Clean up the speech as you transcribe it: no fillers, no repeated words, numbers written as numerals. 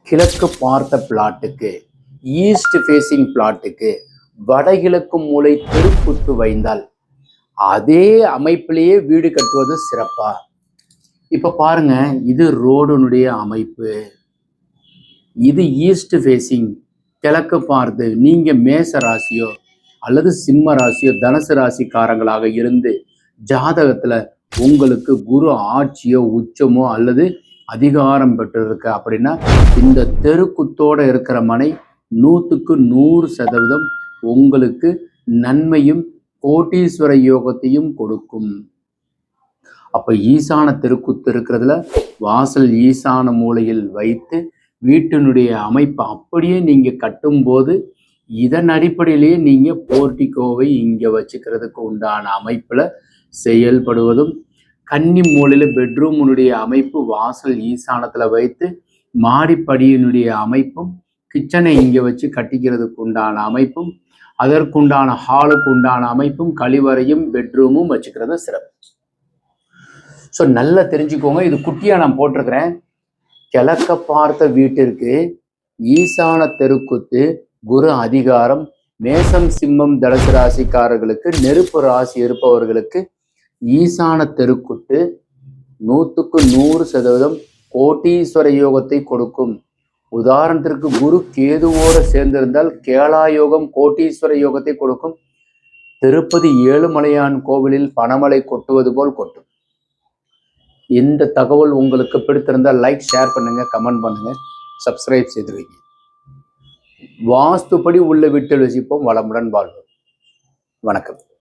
கிழக்கு பார்த்த பிளாட்டுக்கு, east facing பிளாட்டுக்கு வடகிழக்கு மூலை தெருக்குத்து வைந்தால் அதே அமைப்பிலேயே வீடு கட்டுவது சிறப்பா? இப்ப பாருங்க, இது ரோடுனுடைய அமைப்பு, இது ஈஸ்ட் ஃபேசிங் கிழக்கு பார்த்து. நீங்க மேச ராசியோ அல்லது சிம்ம ராசியோ தனுசு ராசிக்காரங்களாக இருந்து ஜாதகத்துல உங்களுக்கு குரு ஆட்சியோ உச்சமோ அல்லது அதிகாரம் பெற்றிருக்கு அப்படின்னா இந்த தெருக்குத்தோட இருக்கிற மனை 100% உங்களுக்கு நன்மையும் கோட்டீஸ்வர யோகத்தையும் கொடுக்கும். அப்ப ஈசான தெருக்குத்து இருக்கிறதுல வாசல் ஈசான மூலையில் வைத்து வீட்டினுடைய அமைப்பு அப்படியே நீங்க கட்டும்போது இதன் அடிப்படையிலேயே நீங்க போர்டிகோவை இங்க வச்சுக்கிறதுக்கு உண்டான அமைப்புல செயல்படுவதும், கன்னி மூலையில பெட்ரூமுடைய அமைப்பு வாசல் ஈசானத்துல வைத்து மாடிப்படியினுடைய அமைப்பும், கிச்சனை இங்க வச்சு கட்டிக்கிறதுக்கு உண்டான அமைப்பும், அதற்குண்டான ஹாலுக்கு உண்டான அமைப்பும், கழிவறையும் பெட்ரூமும் வச்சுக்கிறது சிறப்பு. ஸோ நல்லா தெரிஞ்சுக்கோங்க. இது குட்டியா நான் போட்டிருக்கிறேன். கிழக்க பார்த்த வீட்டிற்கு ஈசான தெருக்குத்து, குரு அதிகாரம், மேசம் சிம்மம் தனுசு ராசிக்காரர்களுக்கு, நெருப்பு ராசி இருப்பவர்களுக்கு ஈசான தெருக்குத்து 100% கோட்டீஸ்வர யோகத்தை கொடுக்கும். உதாரணத்திற்கு குரு கேதுவோடு சேர்ந்திருந்தால் கேளாயோகம் கோட்டீஸ்வர யோகத்தை கொடுக்கும். திருப்பதி ஏழுமலையான் கோவிலில் பணமழை கொட்டுவது போல் கொட்டும். இந்த தகவல் உங்களுக்கு பிடித்திருந்தால் லைக், ஷேர் பண்ணுங்க, கமெண்ட் பண்ணுங்க, சப்ஸ்கிரைப் செய்து வைங்க. வாஸ்துப்படி உள்ள வீட்டில் வசிப்போம், வளமுடன் வாழ்வோம். வணக்கம்.